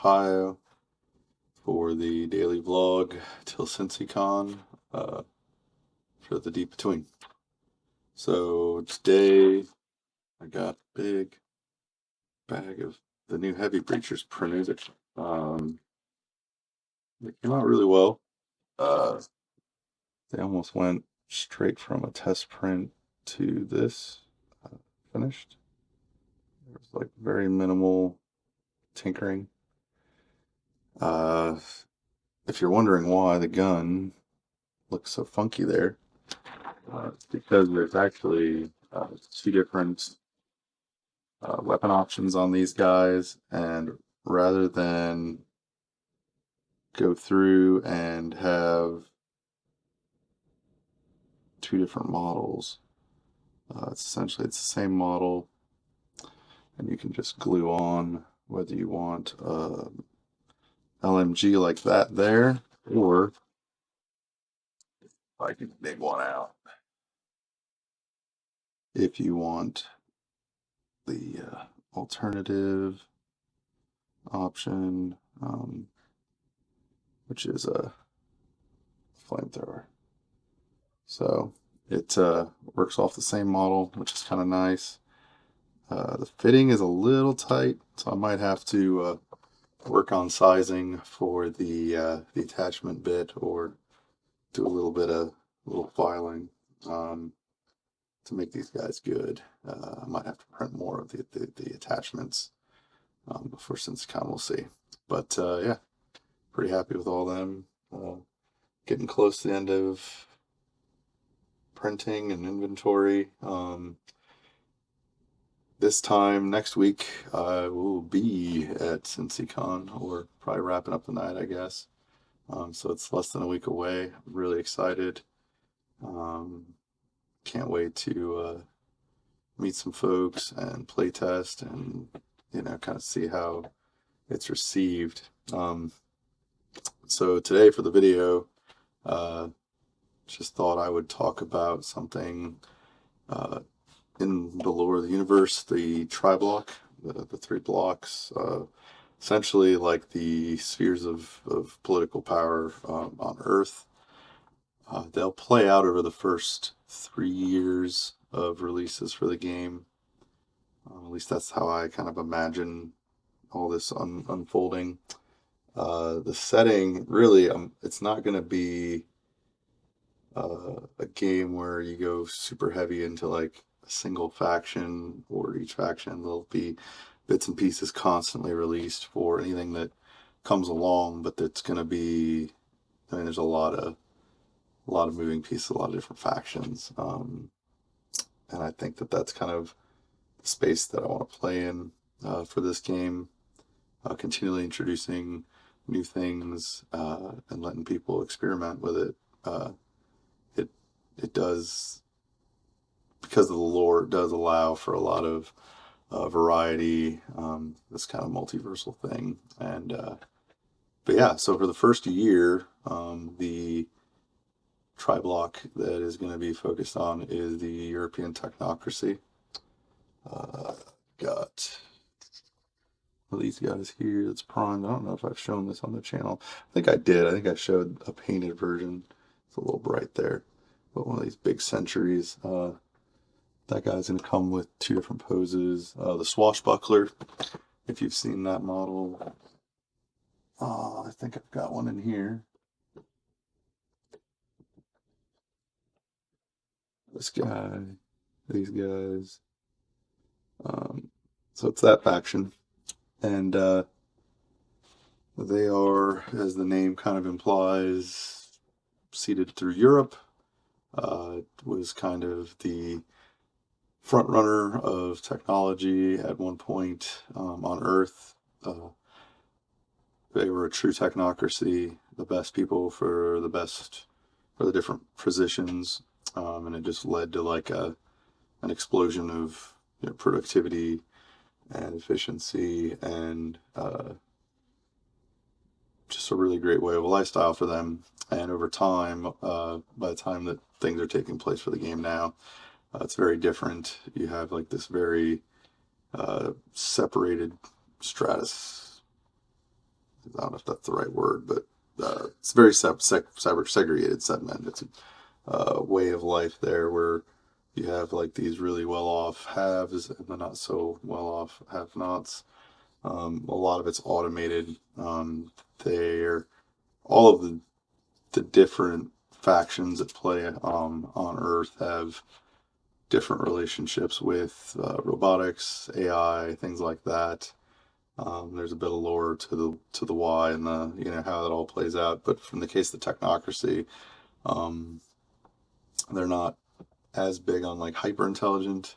Ohio for the daily vlog till CincyCon for the deep between. So today I got a big bag of the new Heavy Breachers printed. They came out really well. They almost went straight from a test print to this finished. There was like very minimal tinkering. If you're wondering why the gun looks so funky there, it's because there's actually two different weapon options on these guys, and rather than go through and have two different models, it's the same model, and you can just glue on whether you want LMG like that there, or if I can dig one out, if you want the alternative option, which is a flamethrower. So it works off the same model, which is kind of nice. The fitting is a little tight, so I might have to work on sizing for the attachment bit, or do a little filing to make these guys good. I might have to print more of the attachments before CincyCon, we'll see. But yeah, pretty happy with all them. Getting close to the end of printing and inventory. This time next week I will be at CincyCon, or probably wrapping up the night, I guess. So it's less than a week away. I'm really excited. Can't wait to meet some folks and play test, and kind of see how it's received. So today for the video, just thought I would talk about something in the lore of the universe, the Tri Block, the 3 blocks, essentially like the spheres of political power on Earth. They'll play out over the first 3 years of releases for the game. At least that's how I kind of imagine all this unfolding. The setting, really, it's not going to be a game where you go super heavy into like a single faction, or each faction. There'll be bits and pieces constantly released for anything that comes along, but it's going to be, there's a lot of moving pieces, a lot of different factions, and I think that's kind of the space that I want to play in for this game, continually introducing new things and letting people experiment with it. It does, because of the lore, it does allow for a lot of variety, this kind of multiversal thing. And but yeah, so for the first year, the Tri Block that is going to be focused on is the European technocracy. Got these guys here that's primed. I don't know if I've shown this on the channel. I think I did. I think I showed a painted version. It's a little bright there. But one of these big centuries. That guy's going to come with 2 different poses. The swashbuckler, if you've seen that model. I think I've got one in here. This guy, these guys. So it's that faction. And they are, as the name kind of implies, seeded through Europe. It was kind of the front runner of technology at one point on Earth. They were a true technocracy, the best people for the different positions, and it just led to like an explosion of productivity and efficiency, and just a really great way of a lifestyle for them. And over time, by the time that things are taking place for the game now, it's very different. You have like this very separated stratus I don't know if that's the right word, but it's very segregated segment. It's a way of life there where you have like these really well-off haves and the not so well-off have-nots. A lot of it's automated. They're all of the different factions at play on Earth have different relationships with robotics, AI, things like that. There's a bit of lore to the why and the how that all plays out. But from the case of the technocracy, um, they're not as big on like hyper intelligent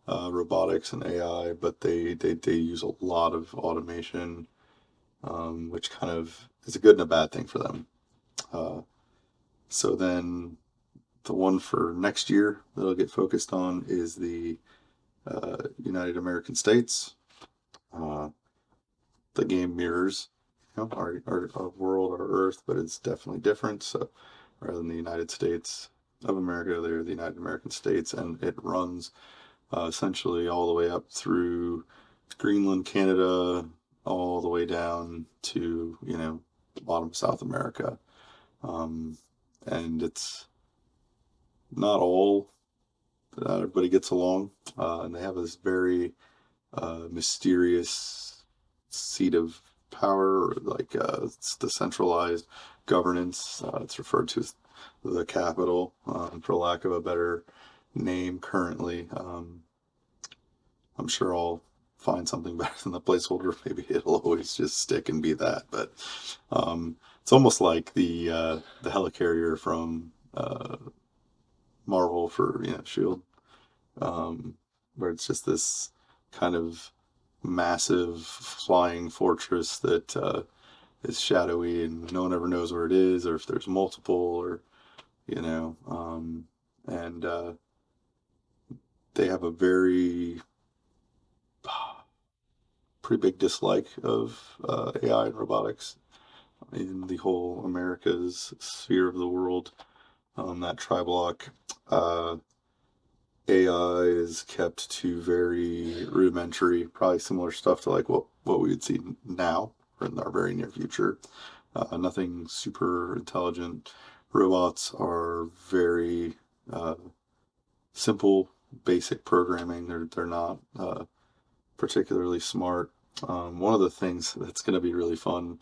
robotics and AI, but they use a lot of automation, which kind of is a good and a bad thing for them. So then the one for next year that I'll get focused on is the United American States. Uh, the game mirrors, our world, our Earth, but it's definitely different. So rather than the United States of America, they're the United American States, and it runs essentially all the way up through Greenland, Canada, all the way down to the bottom of South America. And it's not all that everybody gets along, and they have this very mysterious seat of power, like it's the centralized governance. It's referred to as the capital, for lack of a better name currently. I'm sure I'll find something better than the placeholder. Maybe it'll always just stick and be that. But it's almost like the helicarrier from Marvel for Shield, where it's just this kind of massive flying fortress that is shadowy and no one ever knows where it is or if there's multiple or and they have a very pretty big dislike of AI and robotics in the whole America's sphere of the world. That Tri Block AI is kept to very rudimentary, probably similar stuff to like what we would see now or in our very near future. Nothing super intelligent. Robots are very simple, basic programming. They're not particularly smart. One of the things that's going to be really fun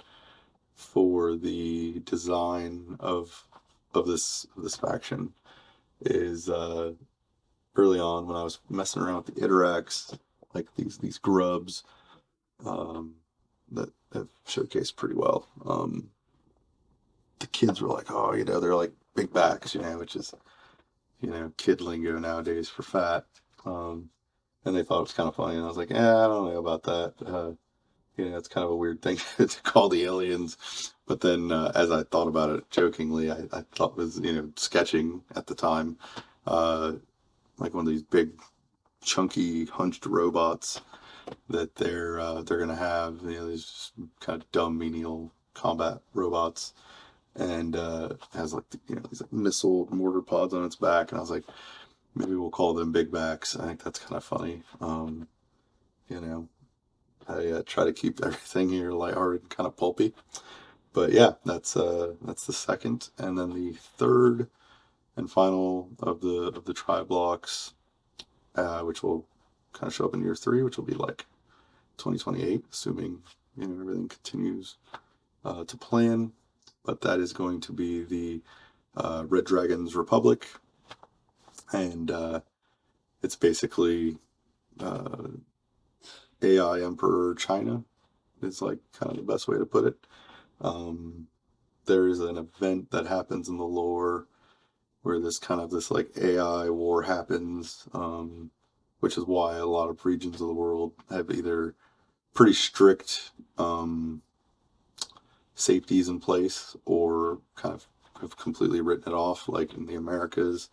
for the design of this faction is early on when I was messing around with the Iterax, like these grubs that have showcased pretty well. The kids were like, oh, they're like big backs, which is kid lingo nowadays for fat. And they thought it was kind of funny, and I was like, I don't know about that. It's kind of a weird thing to call the aliens. But then as I thought about it jokingly, I thought it was, sketching at the time. Like one of these big, chunky, hunched robots that they're gonna have. These kind of dumb, menial combat robots, and has like these like missile mortar pods on its back. And I was like, maybe we'll call them big backs. I think that's kind of funny. I try to keep everything here lighthearted and kind of pulpy. But yeah, that's the second, and then the third and final of the Tri Blocks, which will kind of show up in year 3, which will be like 2028, assuming everything continues to plan. But that is going to be the Red Dragon's Republic, and it's basically AI Emperor China is like kind of the best way to put it. There is an event that happens in the lore where this like AI war happens, which is why a lot of regions of the world have either pretty strict safeties in place or kind of have completely written it off, like in the Americas.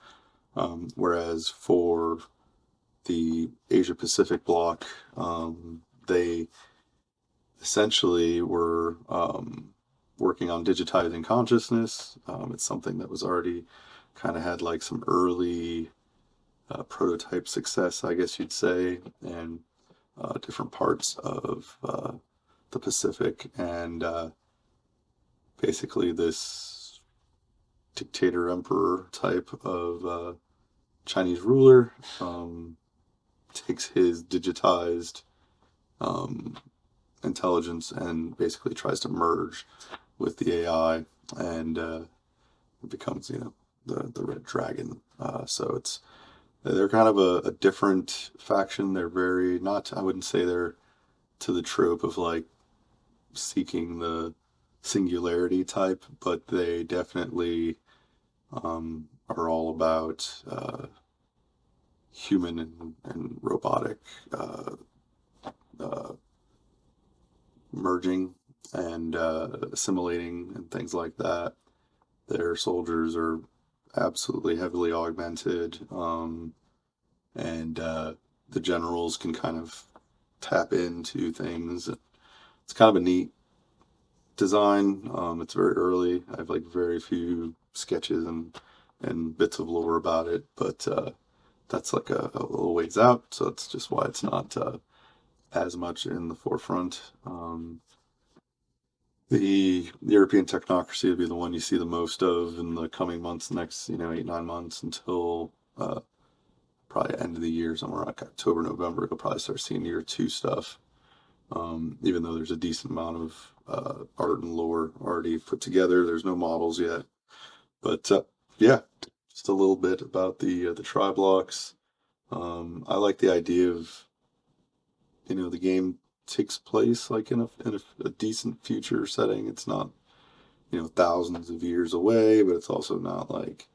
Whereas for the Asia Pacific bloc, they essentially were working on digitizing consciousness. It's something that was already kind of had like some early prototype success, I guess you'd say, and different parts of the Pacific, and basically this dictator emperor type of Chinese ruler takes his digitized intelligence and basically tries to merge with the AI, and it becomes, the Red Dragon. So they're kind of a different faction. They're very not. I wouldn't say they're to the trope of like seeking the singularity type, but they definitely are all about human and robotic uh, merging and assimilating and things like that. Their soldiers are absolutely heavily augmented, and the generals can kind of tap into things. It's kind of a neat design. It's very early. I have like very few sketches and bits of lore about it, but that's like a little ways out, so that's just why it's not as much in the forefront. The European technocracy would be the one you see the most of in the coming months, next 8-9 months, until probably end of the year, somewhere like October, November. You'll probably start seeing year 2 stuff. Even though there's a decent amount of art and lore already put together, there's no models yet. But yeah, just a little bit about the Tri Blocs. I like the idea of, the game takes place like in a decent future setting. It's not, thousands of years away, but it's also not like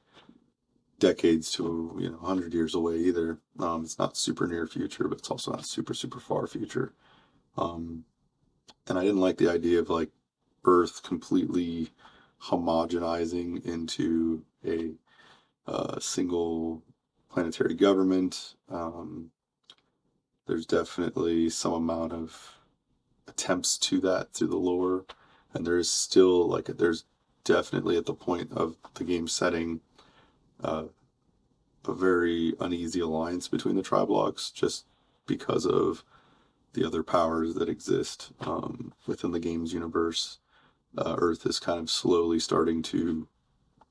decades to 100 years away either. It's not super near future, but it's also not super far future. And I didn't like the idea of like Earth completely homogenizing into a single planetary government. There's definitely some amount of attempts to that through the lore, and there's definitely at the point of the game setting a very uneasy alliance between the Tri Blocs, just because of the other powers that exist within the game's universe. Earth is kind of slowly starting to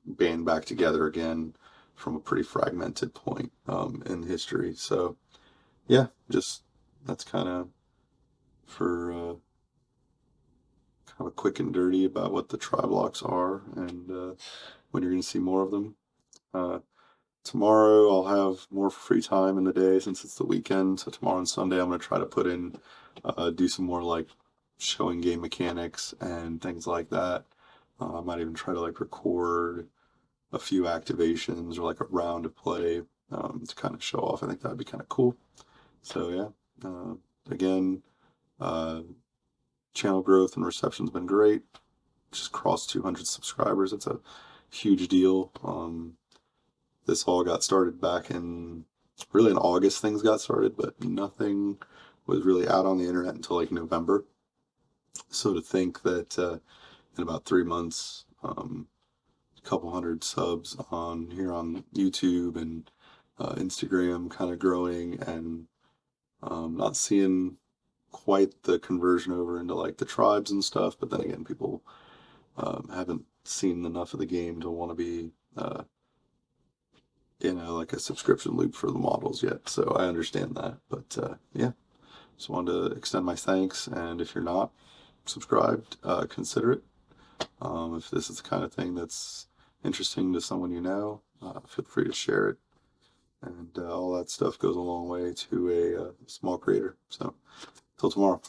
band back together again from a pretty fragmented point in history. So yeah, just that's kind of for kind of quick and dirty about what the Tri Blocs are, and when you're going to see more of them. Tomorrow I'll have more free time in the day since it's the weekend. So tomorrow and Sunday I'm going to try to put in, do some more like showing game mechanics and things like that. I might even try to like record a few activations or like a round of play to kind of show off. I think that'd be kind of cool. So yeah, again, channel growth and reception's been great. Just crossed 200 subscribers. It's a huge deal. This all got started back in August. Things got started, but nothing was really out on the internet until like November. So to think that in about 3 months, a couple hundred subs on YouTube and Instagram kind of growing, and not seeing quite the conversion over into like the tribes and stuff, but then again, people haven't seen enough of the game to want to be like a subscription loop for the models yet. So I understand that, but yeah, just wanted to extend my thanks, and if you're not subscribed, consider it. If this is the kind of thing that's interesting to someone feel free to share it, and all that stuff goes a long way to a small creator. So till tomorrow.